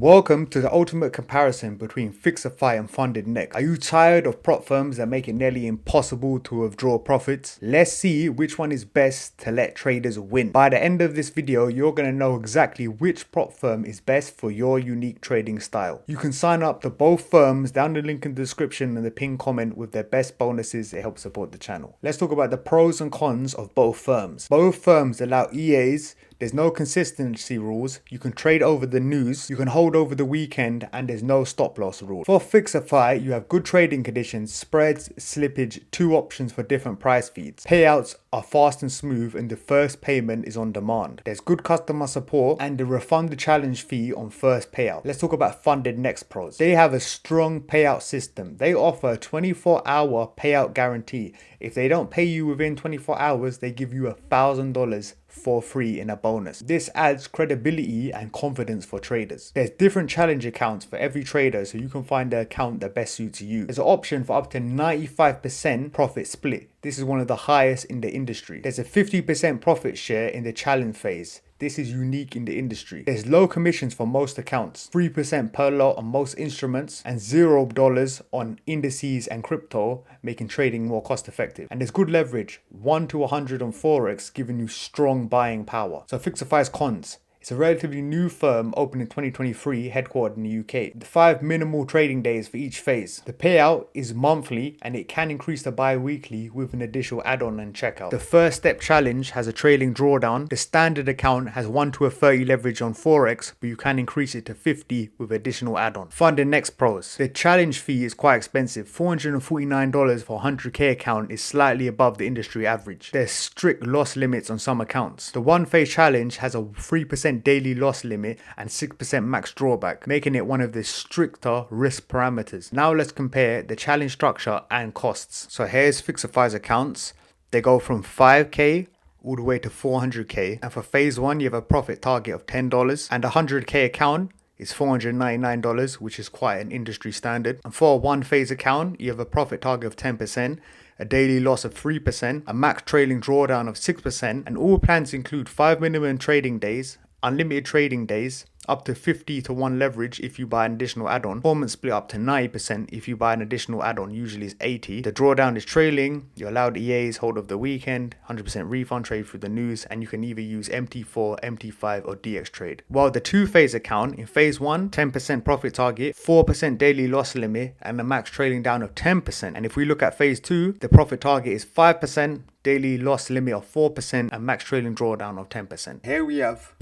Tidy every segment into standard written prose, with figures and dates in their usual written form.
Welcome to the ultimate comparison between Fixify and Fundednext. Are you tired of prop firms that make it nearly impossible to withdraw profits? Let's see which one is best to let traders win. By the end of this video, you're going to know exactly which prop firm is best for your unique trading style. You can sign up to both firms down the link in the description and the pinned comment with their best bonuses. It helps support the channel. Let's talk about the pros and cons of both firms. Both firms allow EAs. There's no consistency rules, you can trade over the news, you can hold over the weekend, and there's no stop loss rule. For Fixify, you have good trading conditions, spreads, slippage, 2 options for different price feeds. Payouts are fast and smooth and the first payment is on demand. There's good customer support and the refund the challenge fee on first payout. Let's talk about Fundednext Pros. They have a strong payout system. They offer a 24-hour payout guarantee. If they don't pay you within 24 hours, they give you $1,000 for free in a bonus. This adds credibility and confidence for traders. There's different challenge accounts for every trader, so you can find the account that best suits you. There's an option for up to 95% profit split. This is one of the highest in the industry. There's a 50% profit share in the challenge phase. This is unique in the industry. There's low commissions for most accounts, 3% per lot on most instruments, and $0 on indices and crypto, making trading more cost effective. And there's good leverage, 1 to 100 on Forex, giving you strong buying power. So Fixify's Cons. It's a relatively new firm opened in 2023, headquartered in the UK. The 5 minimal trading days for each phase. The payout is monthly and it can increase to bi-weekly with an additional add-on and checkout. The first step challenge has a trailing drawdown. The standard account has 1 to 30 leverage on Forex, but you can increase it to 50 with additional add-on. Fundednext Pros. The challenge fee is quite expensive. $449 for a 100k account is slightly above the industry average. There's strict loss limits on some accounts. The one phase challenge has a 3% daily loss limit and 6% max drawback, making it one of the stricter risk parameters. Now let's compare the challenge structure and costs. So here's Fixify's accounts. They go from 5k all the way to 400k, and for phase 1 you have a profit target of $10, and a 100k account is $499, which is quite an industry standard. And for a one phase account, you have a profit target of 10%, a daily loss of 3%, a max trailing drawdown of 6%, and all plans include 5 minimum trading days, unlimited trading days, up to 50 to 1 leverage if you buy an additional add-on, performance split up to 90% if you buy an additional add-on, usually is 80. The drawdown is trailing, you're allowed EAs hold of the weekend, 100% refund trade through the news, and you can either use MT4, MT5 or DX trade. While the 2-phase account, in phase 1, 10% profit target, 4% daily loss limit, and a max trailing down of 10%. And if we look at phase 2, the profit target is 5%, daily loss limit of 4%, and max trailing drawdown of 10%. Here we have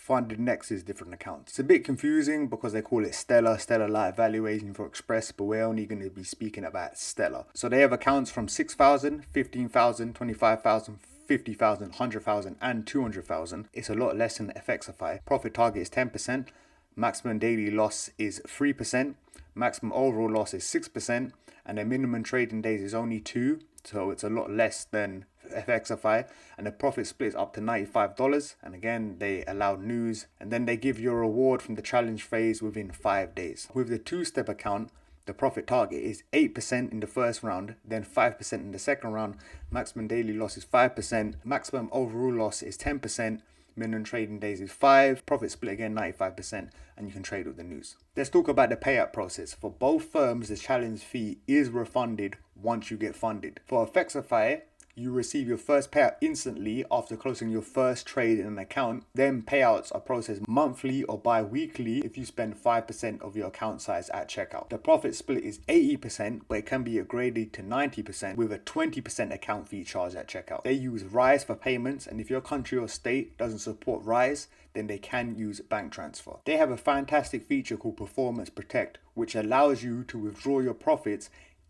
Fundednext's different accounts. It's a bit confusing because they call it Stellar Light Valuation for Express, but we're only going to be speaking about Stellar. So they have accounts from 6,000, 15,000, 25,000, 50,000, 100,000 and 200,000. It's a lot less than Fxify. Profit target is 10%, maximum daily loss is 3%, maximum overall loss is 6%, and their minimum trading days is only 2. So it's a lot less than Fxify, and the profit splits up to $95. And again, they allow news, and then they give you a reward from the challenge phase within 5 days. With the 2-step account, the profit target is 8% in the first round, then 5% in the second round. Maximum daily loss is 5%, maximum overall loss is 10%. Minimum trading days is 5, profit split again 95%, and you can trade with the news. Let's talk about the payout process. For both firms, the challenge fee is refunded once you get funded. For Fxify, you receive your first payout instantly after closing your first trade in an account. Then payouts are processed monthly or bi-weekly if you spend 5% of your account size at checkout. The profit split is 80%, but it can be upgraded to 90% with a 20% account fee charge at checkout. They use Rise for payments, and if your country or state doesn't support Rise, then they can use bank transfer. They have a fantastic feature called Performance Protect, which allows you to withdraw your profits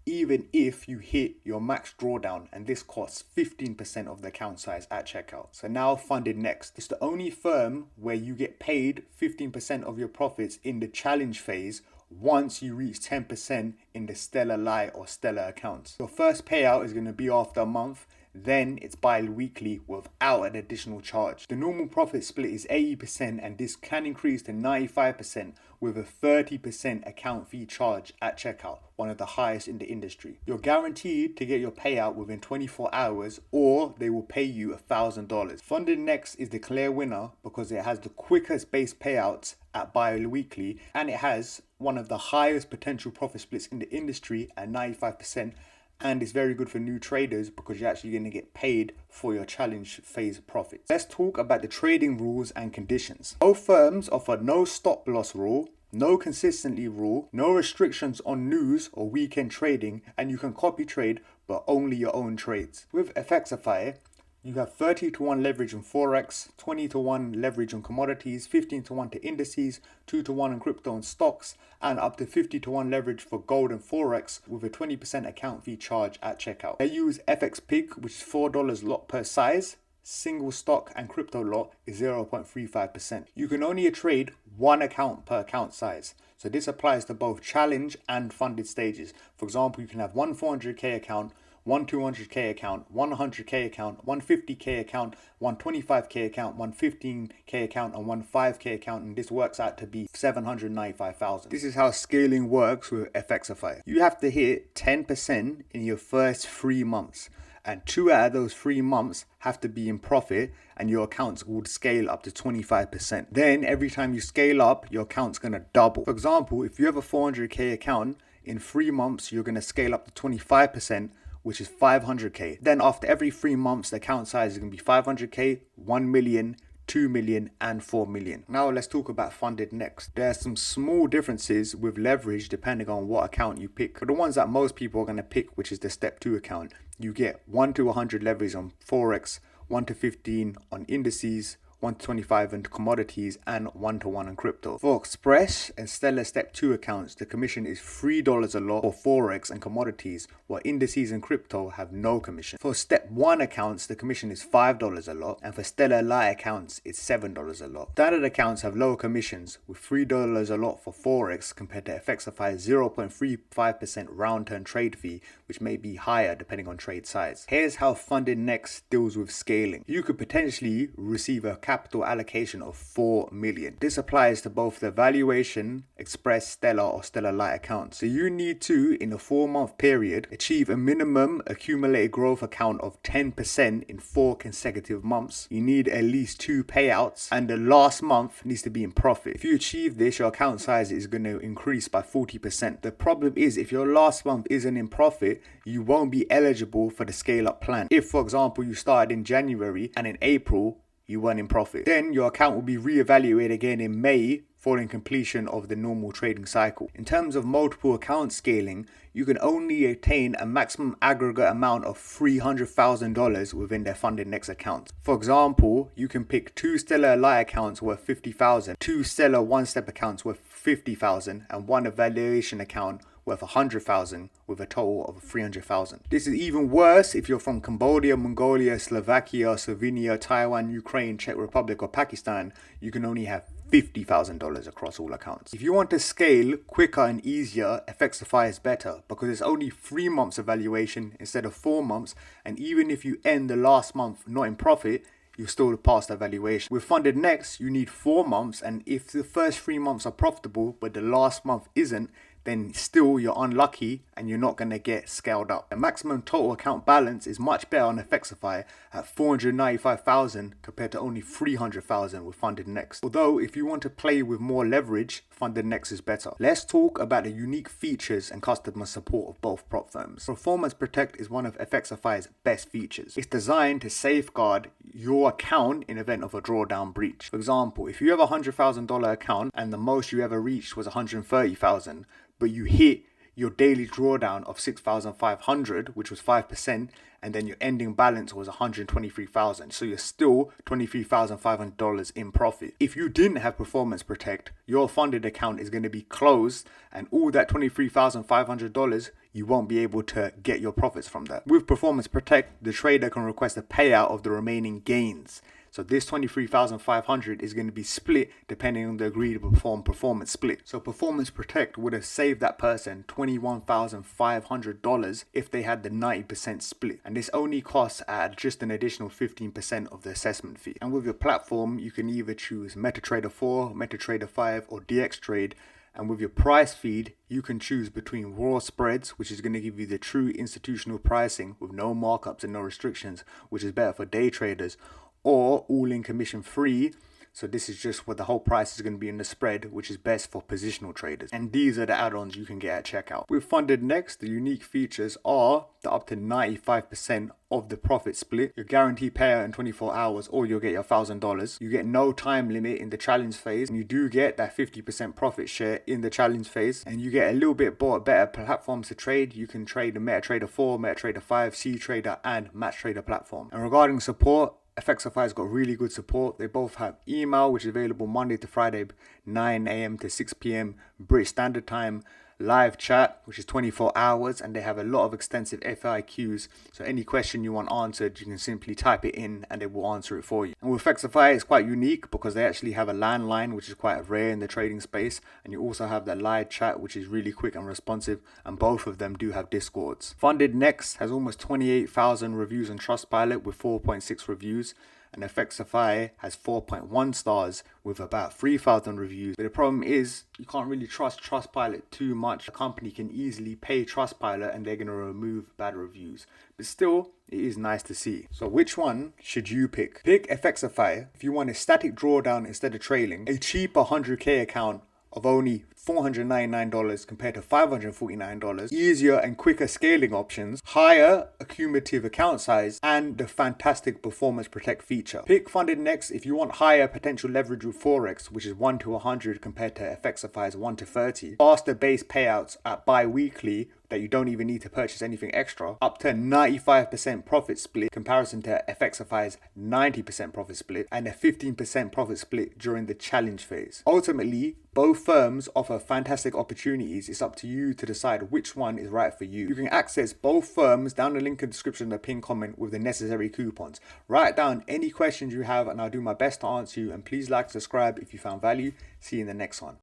even if you hit your max drawdown, and this costs 15% of the account size at checkout. So now Fundednext. It's the only firm where you get paid 15% of your profits in the challenge phase once you reach 10% in the Stellar Light or Stellar accounts. Your first payout is going to be after a month, then it's bi-weekly without an additional charge. The normal profit split is 80% and this can increase to 95% with a 30% account fee charge at checkout, one of the highest in the industry. You're guaranteed to get your payout within 24 hours or they will pay you $1,000. Fundednext is the clear winner because it has the quickest base payouts at bi-weekly and it has one of the highest potential profit splits in the industry at 95%. And it's very good for new traders because you're actually going to get paid for your challenge phase profits. Let's talk about the trading rules and conditions. Both firms offer no stop loss rule, no consistency rule, no restrictions on news or weekend trading, and you can copy trade but only your own trades. With Fxify, you have 30-to-1 leverage on Forex, 20-to-1 leverage on commodities, 15-to-1 to indices, 2-to-1 on crypto and stocks, and up to 50-to-1 leverage for gold and Forex with a 20% account fee charge at checkout. They use FX Pig, which is $4 lot per size. Single stock and crypto lot is 0.35%. You can only trade one account per account size. So this applies to both challenge and funded stages. For example, you can have one 400k account, one 200k account, one 100k account, one 50k account, one 25k account, one 15k account, and one 5k account, and this works out to be 795,000. This is how scaling works with Fxify. You have to hit 10% in your first 3 months, and 2 out of those 3 months have to be in profit, and your accounts would scale up to 25%. Then every time you scale up, your account's gonna double. For example, if you have a 400k account, in 3 months you're gonna scale up to 25%, which is 500k. Then after every 3 months, the account size is going to be 500k, 1 million, 2 million, and 4 million. Now let's talk about Fundednext. There are some small differences with leverage depending on what account you pick. For the ones that most people are going to pick, which is the step 2 account, you get 1 to 100 leverage on Forex, 1 to 15 on indices, 1 to 25 on commodities, and 1 to 1 on crypto. For Express and Stellar Step 2 accounts, the commission is $3 a lot for Forex and commodities, while indices and crypto have no commission. For Step 1 accounts, the commission is $5 a lot, and for Stellar Light accounts, it's $7 a lot. Standard accounts have lower commissions, with $3 a lot for Forex compared to Fxify's 0.35% round turn trade fee, which may be higher depending on trade size. Here's how Fundednext deals with scaling. You could potentially receive a capital allocation of 4 million. This applies to both the valuation, Express, Stellar, or Stellar Light accounts. So you need to, in a 4-month period, achieve a minimum accumulated growth account of 10% in 4 consecutive months. You need at least 2 payouts, and the last month needs to be in profit. If you achieve this, your account size is going to increase by 40%. The problem is, if your last month isn't in profit, you won't be eligible for the scale up plan. If, for example, you started in January and in April you weren't in profit, then your account will be reevaluated again in May following completion of the normal trading cycle. In terms of multiple account scaling, you can only attain a maximum aggregate amount of $300,000 within their Fundednext accounts. For example, you can pick 2 Stellar Light accounts worth $50,000, 2 Stellar one-step accounts worth $50,000, and 1 evaluation account worth $100,000 with a total of $300,000. This is even worse if you're from Cambodia, Mongolia, Slovakia, Slovenia, Taiwan, Ukraine, Czech Republic, or Pakistan. You can only have $50,000 across all accounts. If you want to scale quicker and easier, Fxify is better because it's only 3 months evaluation instead of 4 months, and even if you end the last month not in profit, you still pass the valuation. With Fundednext, you need 4 months, and if the first 3 months are profitable but the last month isn't, then still you're unlucky and you're not going to get scaled up. The maximum total account balance is much better on Fxify at $495,000 compared to only $300,000 with Fundednext. Although if you want to play with more leverage, Fundednext is better. Let's talk about the unique features and customer support of both prop firms. Performance Protect is one of Fxify's best features. It's designed to safeguard your account in event of a drawdown breach. For example, if you have a $100,000 account and the most you ever reached was $130,000, but you hit your daily drawdown of 6,500, which was 5%, and then your ending balance was 123,000. So you're still $23,500 in profit. If you didn't have Performance Protect, your funded account is going to be closed, and all that $23,500, you won't be able to get your profits from that. With Performance Protect, the trader can request a payout of the remaining gains. So this 23,500 is going to be split depending on the agreed performance split. So Performance Protect would have saved that person $21,500 if they had the 90% split. And this only costs at just an additional 15% of the assessment fee. And with your platform, you can either choose MetaTrader 4, MetaTrader 5, or DXTrade. And with your price feed, you can choose between raw spreads, which is going to give you the true institutional pricing with no markups and no restrictions, which is better for day traders, or all-in commission free. So this is just what the whole price is going to be in the spread, which is best for positional traders. And these are the add-ons you can get at checkout. With Fundednext, the unique features are the up to 95% of the profit split, your guaranteed payout in 24 hours, or you'll get your $1,000. You get no time limit in the challenge phase, and you do get that 50% profit share in the challenge phase. And you get a little bit better platforms to trade. You can trade the MetaTrader 4, MetaTrader 5, CTrader, and MatchTrader platform. And regarding support, Fxify's got really good support. They both have email, which is available Monday to Friday, 9 a.m. to 6 p.m. British Standard Time. Live chat, which is 24 hours, and they have a lot of extensive FAQs. So any question you want answered, you can simply type it in and they will answer it for you. And with Fxify, it's quite unique because they actually have a landline, which is quite rare in the trading space. And you also have the live chat, which is really quick and responsive. And both of them do have Discords. Fundednext has almost 28,000 reviews on Trustpilot with 4.6 reviews. And Fxify has 4.1 stars with about 3,000 reviews. But the problem is you can't really trust Trustpilot too much. A company can easily pay Trustpilot and they're going to remove bad reviews. But still, it is nice to see. So which one should you pick? Pick Fxify if you want a static drawdown instead of trailing, a cheaper 100k account of only $499 compared to $549, easier and quicker scaling options, higher accumulative account size, and the fantastic Performance Protect feature. Pick Fundednext if you want higher potential leverage with Forex, which is 1 to 100 compared to Fxify's 1 to 30, faster base payouts at bi-weekly that you don't even need to purchase anything extra, up to 95% profit split comparison to Fxify's 90% profit split, and a 15% profit split during the challenge phase. Ultimately, both firms offer fantastic opportunities. It's up to you to decide which one is right for you. You can access both firms down the link in the description in the pinned comment with the necessary coupons. Write down any questions you have and I'll do my best to answer you, and please like, subscribe if you found value. See you in the next one.